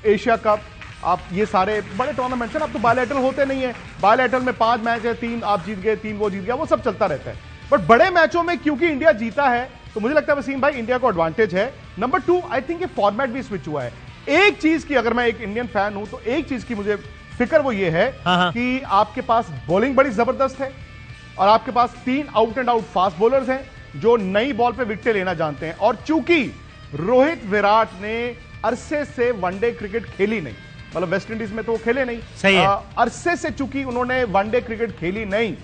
एशिया कप, आप ये सारे बड़े टूर्नामेंट्स हैं, अब तो बायलैटरल होते नहीं है। बायलैटरल में 5 मैच है, 3 आप जीत गए, 3 वो जीत गया, वो सब चलता रहता है। बट बड़े मैचों में क्योंकि इंडिया जीता है, तो मुझे लगता है वसीम भाई इंडिया को एडवांटेज है। नंबर 2, आई थिंक ये फॉर्मेट भी स्विच हुआ है। एक चीज की, अगर मैं एक इंडियन फैन हूं, तो एक चीज की मुझे फिक्र वो ये है कि आपके पास बॉलिंग बड़ी जबरदस्त है, और आपके पास 3 out and out fast bowlers हैं जो नई बॉल पे विकेटें लेना जानते हैं। और चूंकि रोहित विराट ने अरसे से वनडे क्रिकेट खेली नहीं, मतलब वेस्ट इंडीज में तो वो खेले नहीं, सही है। अरसे से चूंकि उन्होंने वनडे क्रिकेट खेली नहीं,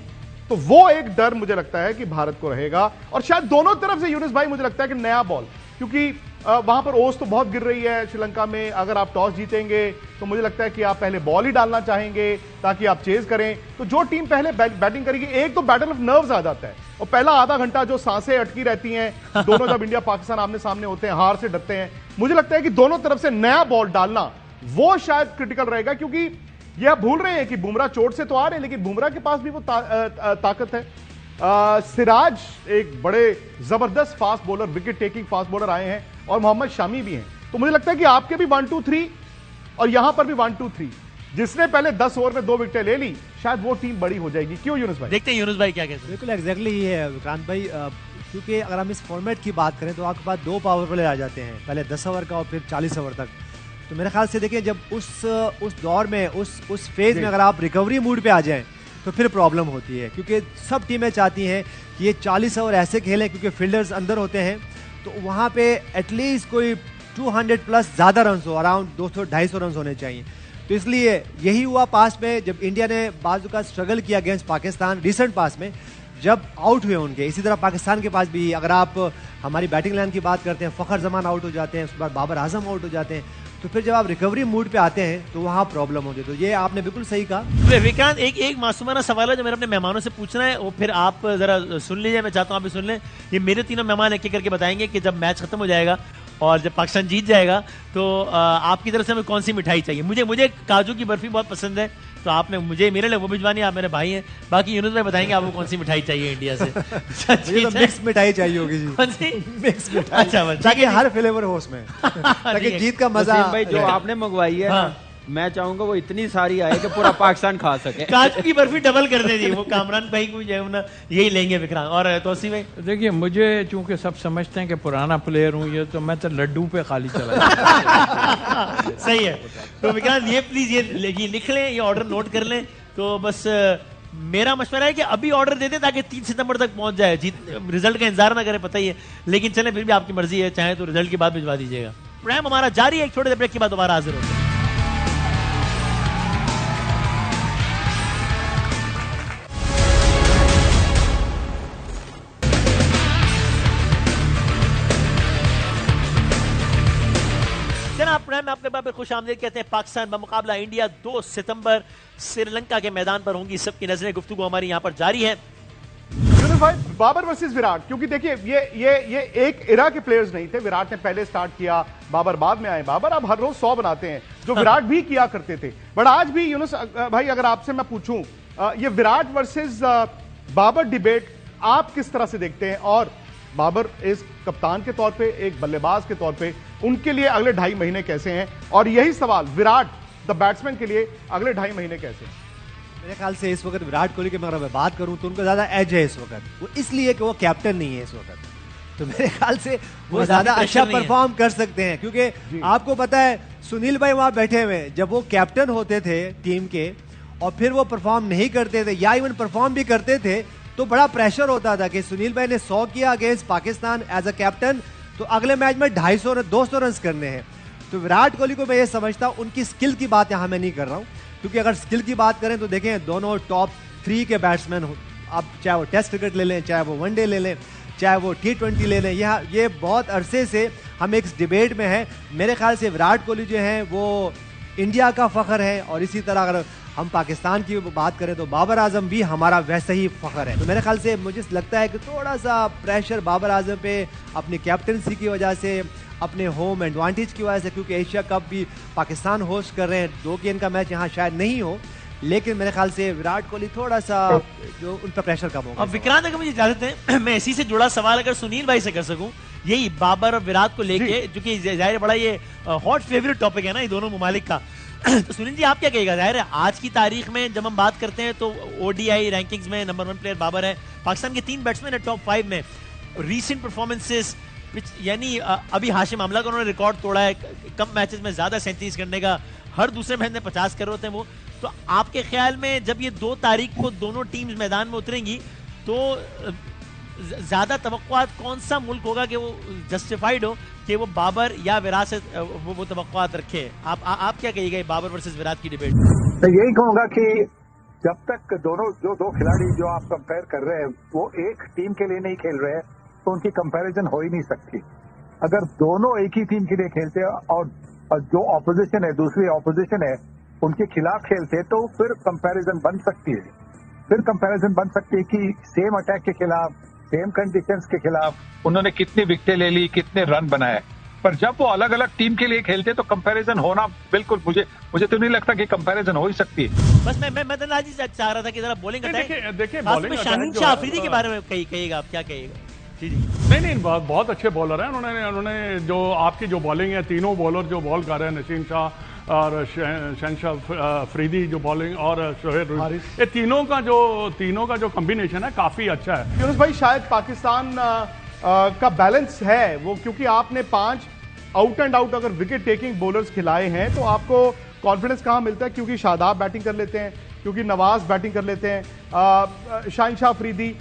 तो वो एक डर मुझे लगता है कि भारत को रहेगा। और शायद दोनों तरफ से यूनुस भाई, मुझे लगता है कि नया बॉल, क्योंकि वहां पर ओस तो बहुत गिर रही है श्रीलंका में। अगर आप टॉस जीतेंगे तो मुझे लगता है कि आप पहले बॉल ही डालना चाहेंगे ताकि आप चेज करें। तो जो टीम पहले बैटिंग करेगी, एक तो बैटल ऑफ नर्व्स आ जाता है, और पहला आधा घंटा जो सांसें अटकी रहती हैं दोनों, जब इंडिया पाकिस्तान आमने सामने होते हैं, हार से डरते हैं। मुझे लगता है कि दोनों तरफ से नया बॉल डालना वो शायद क्रिटिकल रहेगा, क्योंकि ये आप भूल रहे हैं कि बुमराह चोट से तो आ रहे हैं, लेकिन बुमराह के पास भी वो ताकत है। सिराज एक बड़े जबरदस्त fast bowler, wicket taking fast bowler आए हैं, और मोहम्मद शामी भी हैं। तो मुझे लगता है कि आपके भी 1, 2, 3 और यहां पर भी 1, 2, 3, जिसने पहले 10 ओवर में 2 विकेटें ले ली, शायद वो टीम बड़ी हो जाएगी। क्यों यूनुस भाई? देखते हैं यूनुस भाई क्या कहते हैं। बिल्कुल एग्जैक्टली ये है विक्रांत भाई, क्योंकि अगर हम इस फॉर्मेट की बात करें तो आपके पास 2 पावर प्ले आ जाते हैं, पहले 10 ओवर का और फिर 40 ओवर तक। तो मेरे ख्याल से देखिए, जब उस दौर में, उस फेज में अगर आप रिकवरी मूड पे आ जाएं तो फिर प्रॉब्लम होती है, क्योंकि सब टीमें चाहती हैं कि ये 40 ओवर ऐसे खेलें, क्योंकि फील्डर्स अंदर होते हैं, तो वहाँ पे एटलीस्ट कोई 200 प्लस ज़्यादा रन हो, अराउंड 200-250 रन होने चाहिए। तो इसलिए यही हुआ पास्ट में, जब इंडिया ने बाजू का स्ट्रगल किया अगेंस्ट पाकिस्तान रिसेंट पास में, जब आउट हुए उनके। इसी तरह पाकिस्तान के पास भी, अगर आप हमारी बैटिंग लाइन की बात करते हैं, फ़खर जमान आउट हो जाते हैं, उसके बाद बाबर आजम आउट हो जाते हैं, तो फिर जब आप रिकवरी मूड पे आते हैं तो वहाँ प्रॉब्लम होती है। तो ये आपने बिल्कुल सही कहा। विक्रांत, एक मासूमाना सवाल है जो मेरे अपने मेहमानों से पूछना है, वो फिर आप जरा सुन लीजिए, मैं चाहता हूँ आप भी सुन लें। ये मेरे तीनों मेहमान एक एक करके बताएंगे कि जब मैच खत्म हो जाएगा और जब पाकिस्तान जीत जाएगा तो आपकी तरफ से हमें कौन सी मिठाई चाहिए। मुझे काजू की बर्फी बहुत पसंद है, तो आपने मुझे मेरे लिए वो भिजवानी, आप मेरे भाई हैं। बाकी यूनुस भाई बताएंगे आपको कौन सी मिठाई चाहिए इंडिया से। तो मिक्स मिठाई चाहिए होगी जी। कौन सी? मिक्स मिठाई। अच्छा, ताकि हर फ्लेवर हो उसमें, ताकि जीत का मजा। भाई जो आपने मंगवाई है, मैं चाहूंगा वो इतनी सारी आए कि पूरा पाकिस्तान खा सके। काजू की बर्फी डबल कर दे दी, वो कामरान भाई को जो है ना यही लेंगे विक्रांत। और तौसी भाई? देखिए, मुझे चूंकि सब समझते हैं कि पुराना प्लेयर हूँ, ये तो मैं तो लड्डू पे खाली चला। सही है। तो विक्रांत ये प्लीज ये लिख लें, ये ऑर्डर नोट कर लें। तो बस मेरा मशवरा है कि अभी ऑर्डर दे दें ताकि 3 सितंबर तक पहुंच जाए। रिजल्ट का इंतजार ना करें, पता ही है, लेकिन चलें फिर भी आपकी मर्जी है, चाहे तो रिजल्ट के बाद भिजवा दीजिएगा। प्रोग्राम हमारा जारी है, एक छोटे से ब्रेक के बाद दोबारा हाजिर होते हैं। प्रोग्राम में आपके बार खुश आमदीद कहते हैं। पाकिस्तान बमुकाबला इंडिया 2 सितंबर श्रीलंका के मैदान पर होंगी। सबकी नजरें, गुफ्तगू हमारी यहां पर जारी है। भाई बाबर वर्सेस विराट, क्योंकि देखिए ये एक इरा के प्लेयर्स नहीं थे। विराट ने पहले स्टार्ट किया, बाबर बाद में आए। बाबर अब हर रोज 100 बनाते हैं, जो विराट भी किया करते थे। बट आज भी यूनुस भाई, अगर आपसे मैं पूछूं, ये विराट वर्सेस बाबर डिबेट आप किस तरह से देखते हैं? और बाबर इस कप्तान के तौर पे, एक बल्लेबाज के तौर पे, उनके लिए अगले 2.5 महीने कैसे हैं? और यही सवाल विराट द बैट्समैन के लिए अगले 2.5 महीने कैसे हैं? मेरे ख्याल से इस वक्त विराट कोहली की अगर मैं बात करूं तो उनको ज्यादा एज है इस वक्त, वो इसलिए कि वो कैप्टन नहीं है इस वक्त। तो मेरे ख्याल से वो ज्यादा अच्छा परफॉर्म कर सकते हैं, क्योंकि आपको पता है सुनील भाई वहां बैठे हुए, जब वो कैप्टन होते थे टीम के और फिर वो परफॉर्म नहीं करते थे या इवन परफॉर्म भी करते थे, तो बड़ा प्रेशर होता था कि सुनील भाई ने 100 किया against Pakistan as a captain, तो अगले मैच में 200 रन करने हैं। तो विराट कोहली को मैं ये समझता हूं, उनकी स्किल की बात यहां मैं नहीं कर रहा हूं, क्योंकि अगर स्किल की बात करें तो देखें दोनों टॉप 3 के बैट्समैन हो, अब चाहे वो टेस्ट क्रिकेट ले लें, चाहे वो वनडे ले लें, चाहे वो T20 ले लें, ये बहुत अरसे से हम एक डिबेट में हैं। मेरे ख्याल से विराट कोहली जो हैं वो इंडिया का फख्र है, और इसी तरह अगर हम पाकिस्तान की बात करें तो बाबर आजम भी हमारा वैसे ही फख्र है। तो मेरे ख्याल से मुझे लगता है कि थोड़ा सा प्रेशर बाबर आजम पे अपनी कैप्टनसी की वजह से, अपने होम एडवांटेज की वजह से, क्योंकि एशिया कप भी पाकिस्तान होस्ट कर रहे हैं, 2 गेंद का मैच यहाँ शायद नहीं हो, लेकिन मेरे ख्याल से विराट कोहली थोड़ा सा जो उन पर प्रेशर कम होगा। अब विक्रांत, अगर मुझे इजाजत है, मैं इसी से जुड़ा सवाल अगर सुनील भाई से कर सकूं, यही बाबर और विराट को लेके, जो कि जाहिर बड़ा ये हॉट फेवरेट टॉपिक है ना ये दोनों मुमालिक का। तो सुनील जी, आप क्या कहेगा? जाहिर है आज की तारीख में जब हम बात करते हैं तो ओडीआई रैंकिंग्स में नंबर 1 प्लेयर बाबर है। पाकिस्तान के 3 बैट्समैन है टॉप 5 में। रीसेंट परफॉर्मेंसेस, यानी अभी हाशिम आमला का उन्होंने रिकॉर्ड तोड़ा है कम मैचेस में ज्यादा सेंचुरीज करने का, हर दूसरे मैच में 50 कर होते हैं वो। तो आपके ख्याल में जब ये 2 तारीख को दोनों टीम्स मैदान में उतरेंगी तो ज्यादा तवक्कुआत कौन सा मुल्क होगा कि वो जस्टिफाइड हो कि वो बाबर या विराट से वो तवक्कुआत रखे? आप क्या कहिएगा बाबर वर्सेस विराट की डिबेट? मैं यही कहूंगा कि जब तक दोनों जो 2 खिलाड़ी जो आप कंपेयर कर रहे हैं वो एक टीम के लिए नहीं खेल रहे हैं तो उनकी कंपैरिजन हो ही नहीं सकती। अगर दोनों एक ही टीम के लिए खेलते हैं और जो ऑपोजिशन है, दूसरी ऑपोजिशन है, उनके खिलाफ खेलते तो फिर कंपैरिजन बन सकती है। फिर कंपैरिजन बन सकती है कि सेम अटैक के खिलाफ, सेम कंडीशंस के खिलाफ उन्होंने कितनी विकेटें ले ली, कितने रन बनाए। पर जब वो अलग अलग टीम के लिए खेलते तो कंपैरिजन होना बिल्कुल, मुझे तो नहीं लगता कि कंपैरिजन हो ही सकती है। बस मैं तो आज चाह रहा था कि जरा बॉलिंग देखिए शाहीन शाह अफरीदी के बारे में कहिएगा, आप क्या कहिएगा? नहीं, बहुत अच्छे बॉलर हैं। उन्होंने जो आपकी जो बॉलिंग है, तीनों बॉलर जो बॉल कर रहे हैं, नसीम शाह और शहनशाह अफरीदी जो बॉलिंग, और शोहेब हारिस, ये तीनों का जो कॉम्बिनेशन है काफी अच्छा है। यूनुस भाई, शायद पाकिस्तान का बैलेंस है वो, क्योंकि आपने 5 आउट एंड आउट अगर विकेट टेकिंग बॉलर्स खिलाए हैं तो आपको कॉन्फिडेंस कहां मिलता है? क्योंकि शादाब बैटिंग कर लेते हैं, क्योंकि नवाज बैटिंग कर लेते हैं, शाहीन शाह अफरीदी,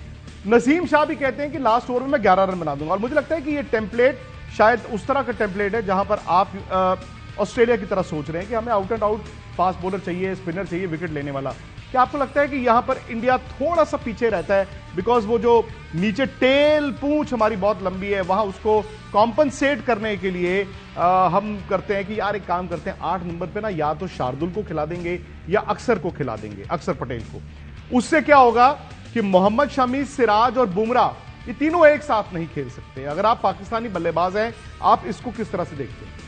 नसीम शाह भी कहते हैं कि लास्ट ओवर में मैं 11 रन बना दूंगा। और मुझे लगता है कि ये टेम्पलेट शायद उस तरह का टेम्पलेट है जहां पर आप ऑस्ट्रेलिया की तरह सोच रहे हैं कि हमें out and out fast bowler चाहिए, स्पिनर चाहिए, विकेट लेने वाला। क्या आपको लगता है कि यहां पर इंडिया थोड़ा सा पीछे रहता है, बिकॉज वो जो नीचे टेल पूंछ हमारी बहुत लंबी है, वहां उसको कॉम्पनसेट करने के लिए हम करते हैं कि यार एक काम करते हैं, 8 नंबर पे ना या तो शार्दुल को खिला देंगे या अक्सर को खिला देंगे, अक्सर पटेल को। उससे क्या होगा कि मोहम्मद शमी, सिराज और बुमराह ये तीनों एक साथ नहीं खेल सकते। अगर आप पाकिस्तानी बल्लेबाज हैं, आप इसको किस तरह से देखते हैं?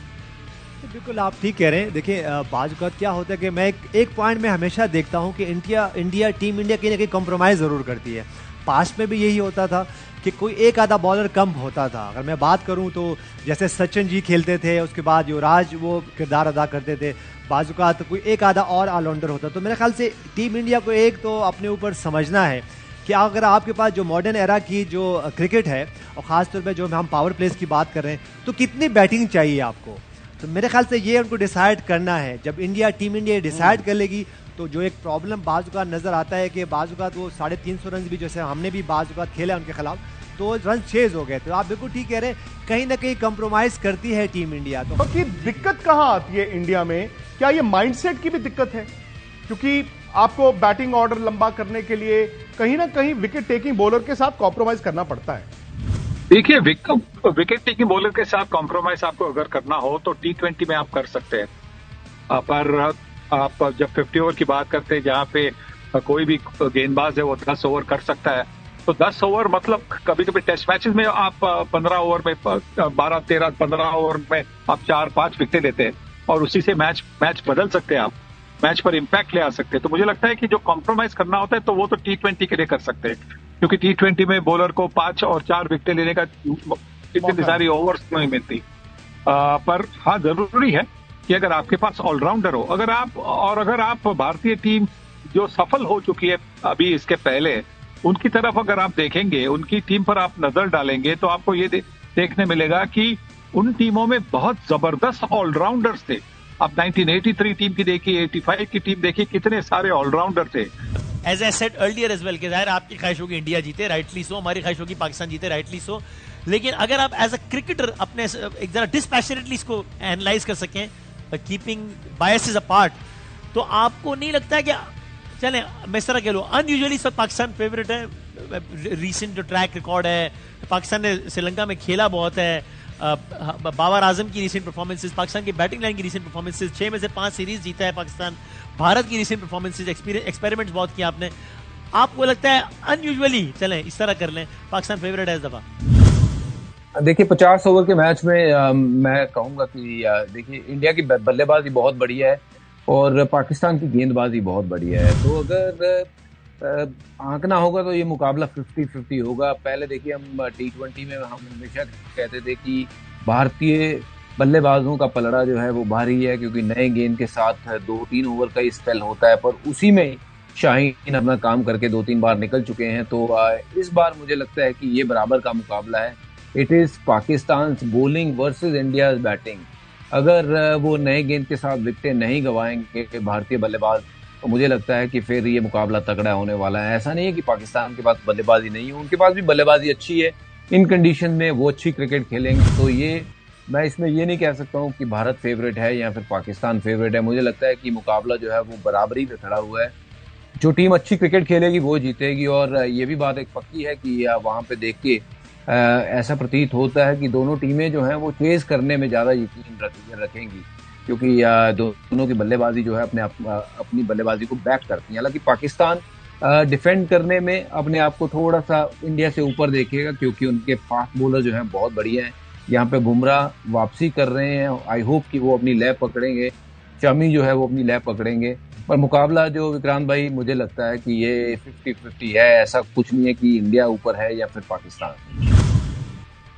बिल्कुल आप ठीक कह रहे हैं। देखिए बाज़-औक़ात क्या होता है कि मैं एक पॉइंट में हमेशा देखता हूं कि टीम इंडिया कहीं ना कहीं कॉम्प्रोमाइज़ ज़रूर करती है। पास्ट में भी यही होता था कि कोई एक आधा बॉलर कम होता था। अगर मैं बात करूं तो जैसे सचिन जी खेलते थे, उसके बाद युवराज वो किरदार अदा करते थे, बाज़-औक़ात कोई एक आधा और ऑलराउंडर होता। तो मेरे ख्याल से टीम इंडिया को एक तो अपने ऊपर समझना है कि अगर आपके पास जो मॉडर्न एरा की जो क्रिकेट है, और ख़ासतौर पर जो हम पावर प्लेस की बात कर रहे हैं, तो कितनी बैटिंग चाहिए आपको। तो मेरे ख्याल से ये उनको डिसाइड करना है। जब टीम इंडिया डिसाइड कर लेगी तो जो एक प्रॉब्लम बाज़-औक़ात नज़र आता है कि बाज़-औक़ात वो 350 रन भी, जैसे हमने भी बाज़-औक़ात खेला उनके खिलाफ, तो रन चेज हो गए। तो आप बिल्कुल ठीक कह रहे हैं, कहीं ना कहीं कंप्रोमाइज करती है टीम इंडिया। तो दिक्कत कहां आती है इंडिया में? क्या ये माइंडसेट की भी दिक्कत है? क्योंकि आपको बैटिंग ऑर्डर लंबा करने के लिए कहीं ना कहीं विकेट टेकिंग बॉलर के साथ कॉम्प्रोमाइज करना पड़ता है। देखिए, विकेट टेकिंग बॉलर के साथ कॉम्प्रोमाइज आपको अगर करना हो तो T20 में आप कर सकते हैं, पर आप जब 50 ओवर की बात करते हैं जहां पे कोई भी गेंदबाज है वो 10 ओवर कर सकता है, तो 10 ओवर मतलब कभी कभी टेस्ट मैचेस में आप 15 ओवर में 12, 13, 15 ओवर में आप 4-5 विकेटें लेते हैं और उसी से मैच बदल सकते हैं, आप मैच पर इम्पैक्ट ले आ सकते हैं। तो मुझे लगता है कि जो कॉम्प्रोमाइज करना होता है तो वो तो T20 के लिए कर सकते हैं, क्योंकि T20 में बॉलर को 5 और 4 विकेटें लेने का इतनी सारी ओवर्स नहीं मिलती। पर हाँ, जरूरी है कि अगर आपके पास ऑलराउंडर हो, अगर आप भारतीय टीम जो सफल हो चुकी है अभी इसके पहले, उनकी तरफ अगर आप देखेंगे, उनकी टीम पर आप नजर डालेंगे तो आपको ये देखने मिलेगा कि उन टीमों में बहुत जबरदस्त ऑलराउंडर्स थे। आप 1983 टीम की देखिए, 85 की टीम देखिए, कितने सारे ऑलराउंडर थे। As I said earlier as well, जाहिर आपकी ख्वाहिश होगी इंडिया जीते, राइटली सो, हमारी ख्वाहिश होगी पाकिस्तान जीते, राइटली सो। लेकिन अगर आप एज अ क्रिकेटर अपने एक जरा डिस्पैशनेटली इसको एनालाइज कर सकें, कीपिंग बायसेस अपार्ट, तो आपको नहीं लगता है कि चलें मैं इस तरह कह लूं अनयूजुअली सब पाकिस्तान फेवरेट है, रीसेंट जो ट्रैक रिकॉर्ड है, पाकिस्तान ने श्रीलंका में खेला बहुत है, बाबर आजम की रीसेंट परफॉर्मेंसेस, पाकिस्तान की बैटिंग लाइन की रीसेंट परफॉर्मेंसेस, 6 में से 5 सीरीज जीता है पाकिस्तान, भारत की रीसेंट परफॉर्मेंसेस, एक्सपेरिमेंट्स बहुत किया आपने, आपको लगता है अनयूजुअली चलें इस तरह कर लें पाकिस्तान फेवरेट है इस दफा? देखिए 50 ओवर के मैच में मैं कहूंगा कि देखिए इंडिया की बल्लेबाजी बहुत बढ़िया है और पाकिस्तान की गेंदबाजी बहुत बढ़िया है। तो अगर आंकना होगा तो ये मुकाबला 50-50 होगा। पहले देखिए हम T20 में हम हमेशा कहते थे कि भारतीय बल्लेबाजों का पलड़ा जो है वो भारी है, क्योंकि नए गेंद के साथ 2-3 ओवर का ही स्पेल होता है, पर उसी में शाहीन अपना काम करके 2-3 बार निकल चुके हैं। तो इस बार मुझे लगता है कि ये बराबर का मुकाबला है। It is Pakistan bowling versus India batting. अगर वो नए गेंद के साथ विकेटें नहीं गंवाएंगे भारतीय बल्लेबाज, तो मुझे लगता है कि फिर ये मुकाबला तगड़ा होने वाला है। ऐसा नहीं है कि पाकिस्तान के पास बल्लेबाजी नहीं है, उनके पास भी बल्लेबाजी अच्छी है, इन कंडीशन में वो अच्छी क्रिकेट खेलेंगे। तो ये मैं इसमें ये नहीं कह सकता हूँ कि भारत फेवरेट है या फिर पाकिस्तान फेवरेट है। मुझे लगता है कि मुकाबला जो है वो बराबरी में खड़ा हुआ है, जो टीम अच्छी क्रिकेट खेलेगी वो जीतेगी। और ये भी बात एक पक्की है कि वहाँ पे देख के ऐसा प्रतीत होता है कि दोनों टीमें जो हैं वो चेज करने में ज़्यादा यकीन रखेंगी, क्योंकि दोनों की बल्लेबाजी जो है अपनी बल्लेबाजी को बैक करती है। हालांकि पाकिस्तान डिफेंड करने में अपने आप को थोड़ा सा इंडिया से ऊपर देखेगा, क्योंकि उनके फास्ट बॉलर जो हैं बहुत बढ़िया हैं। यहाँ पे बुमराह वापसी कर रहे हैं, आई होप कि वो अपनी लय पकड़ेंगे, शमी जो है वो अपनी लय पकड़ेंगे। पर मुकाबला जो विक्रांत भाई, मुझे लगता है कि ये 50-50 है, ऐसा कुछ नहीं है कि इंडिया ऊपर है या फिर पाकिस्तान।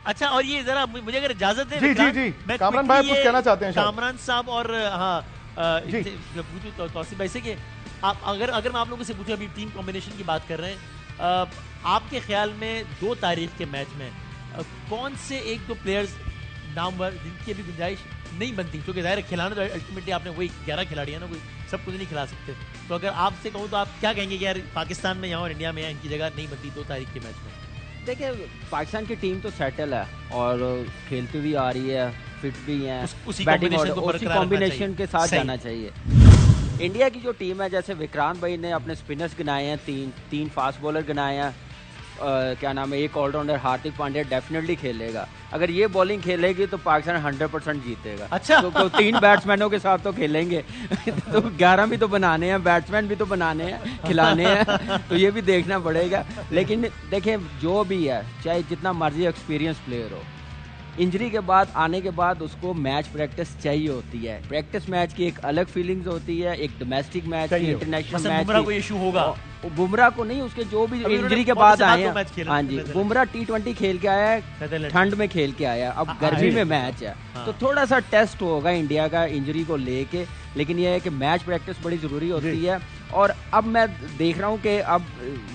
अच्छा, और ये जरा मुझे अगर इजाजत दें, जी मैं कामरान भाई कुछ कहना चाहते हैं। कामरान साहब और पूछूं तौसीफ भाई से कि आप अगर मैं आप लोगों से पूछूं, अभी टीम कॉम्बिनेशन की बात कर रहे हैं, आपके ख्याल में 2 तारीख के मैच में कौन से 1-2 प्लेयर्स नामवर जिनकी अभी गुंजाइश नहीं बनती, क्योंकि जाहिर खिलाना तो अल्टीमेटली आपने वही 11 खिलाड़ी है ना, कोई सब कुछ नहीं खिला सकते। तो अगर आपसे कहूँ तो आप क्या कहेंगे कि यार पाकिस्तान में यहाँ और इंडिया में यहाँ इनकी जगह नहीं बनती 2 तारीख के मैच में? देखिए पाकिस्तान की टीम तो सेटल है और खेलती भी आ रही है, फिट भी है, उसी कॉम्बिनेशन के साथ जाना चाहिए। इंडिया की जो टीम है, जैसे विक्रांत भाई ने अपने स्पिनर्स गिनाए हैं, 3 फास्ट बॉलर गिनाए हैं, क्या नाम है, एक ऑलराउंडर हार्दिक पांड्या डेफिनेटली खेलेगा। अगर ये बॉलिंग खेलेगी तो पाकिस्तान 100% जीतेगा। अच्छा, तो 3 बैट्समैनों के साथ तो खेलेंगे तो 11 भी तो बनाने हैं, बैट्समैन भी तो बनाने हैं, खिलाने हैं, तो ये भी देखना पड़ेगा। लेकिन देखिए जो भी है, चाहे जितना मर्जी एक्सपीरियंस प्लेयर हो, इंजरी के बाद आने के बाद उसको मैच प्रैक्टिस चाहिए होती है। प्रैक्टिस मैच की एक अलग फीलिंग्स होती है, एक डोमेस्टिक मैच की, इंटरनेशनल मैच बुमराह को इशू होगा, बुमराह को नहीं, उसके जो भी इंजरी के बाद आए हैं। हाँ जी, बुमराह T20 खेल के आया है, ठंड में खेल के आया, अब गर्मी में मैच है, तो थोड़ा सा टेस्ट होगा इंडिया का इंजरी को लेके। लेकिन यह है कि मैच प्रैक्टिस बड़ी जरूरी होती है। और अब मैं देख रहा हूँ कि अब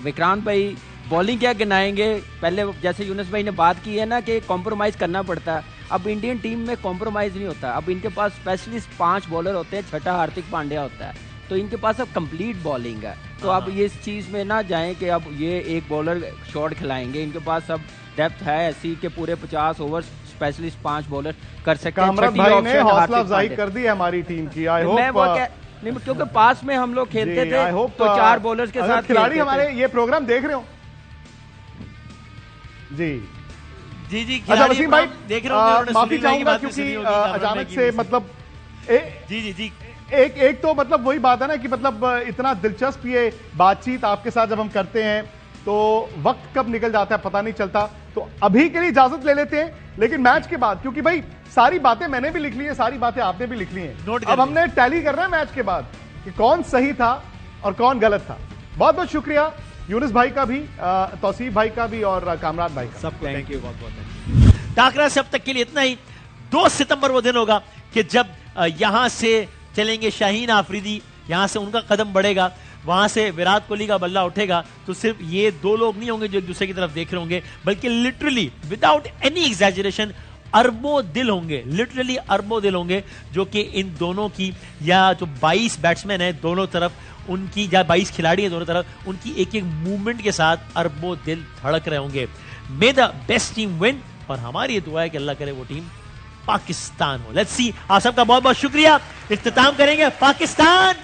विक्रांत भाई बॉलिंग क्या गिनाएंगे। पहले जैसे यूनुस भाई ने बात की है ना कि कॉम्प्रोमाइज करना पड़ता है, अब इंडियन टीम में कॉम्प्रोमाइज नहीं होता। अब इनके पास स्पेशलिस्ट 5 बॉलर होते हैं, 6ठा हार्दिक पांड्या होता है, तो इनके पास अब कंप्लीट बॉलिंग है। तो अब ये इस चीज में ना जाएं कि अब ये एक बॉलर शॉट खिलाएंगे, इनके पास अब डेप्थ है ऐसी कि पूरे 50 ओवर स्पेशलिस्ट 5 बॉलर कर सकते हैं। कामरान भाई ने हौसला अफजाई कर दी है हमारी टीम की। आई होप नहीं, क्योंकि पास में हम लोग खेलते थे तो 4 बॉलर्स के साथ खिलाड़ी हमारे ये प्रोग्राम देख रहे हो। जी जी जी, अच्छा वसीम भाई देख रहे हो, माफी चाहूंगा क्योंकि अचानक से मतलब जी जी जी एक तो मतलब वही बात है ना कि मतलब इतना दिलचस्प ये बातचीत आपके साथ जब हम करते हैं तो वक्त कब निकल जाता है पता नहीं चलता। तो अभी के लिए इजाजत ले लेते हैं, लेकिन मैच के बाद, क्योंकि भाई सारी बातें मैंने भी लिख ली है, सारी बातें आपने भी लिख ली हैं, अब हमने टैली करना है मैच के बाद कि कौन सही था और कौन गलत था। बहुत बहुत शुक्रिया यूनुस भाई का भी, तौसीफ भाई का भी और कामरान भाई का, सबको थैंक यू बहुत बहुत। टाकरा से अब तक के लिए इतना ही। 2 सितंबर वो दिन होगा कि जब यहां से चलेंगे शाहीन आफरीदी, यहां से उनका कदम बढ़ेगा, वहां से विराट कोहली का बल्ला उठेगा, तो सिर्फ ये 2 लोग नहीं होंगे जो एक दूसरे की तरफ देख रहे होंगे, बल्कि लिटरली विदाउट एनी एग्जैजरेशन अरबों दिल होंगे, लिटरली अरबों दिल होंगे, जो कि इन दोनों की, या जो 22 बैट्समैन है दोनों तरफ उनकी, या 22 खिलाड़ी है दोनों तरफ, उनकी एक एक मूवमेंट के साथ अरबों दिल धड़क रहे होंगे। मे द बेस्ट टीम विन, और हमारी ये दुआ है कि अल्लाह करे वो टीम पाकिस्तान हो। Let's see. आप सबका बहुत बहुत शुक्रिया। इख्तिताम करेंगे पाकिस्तान।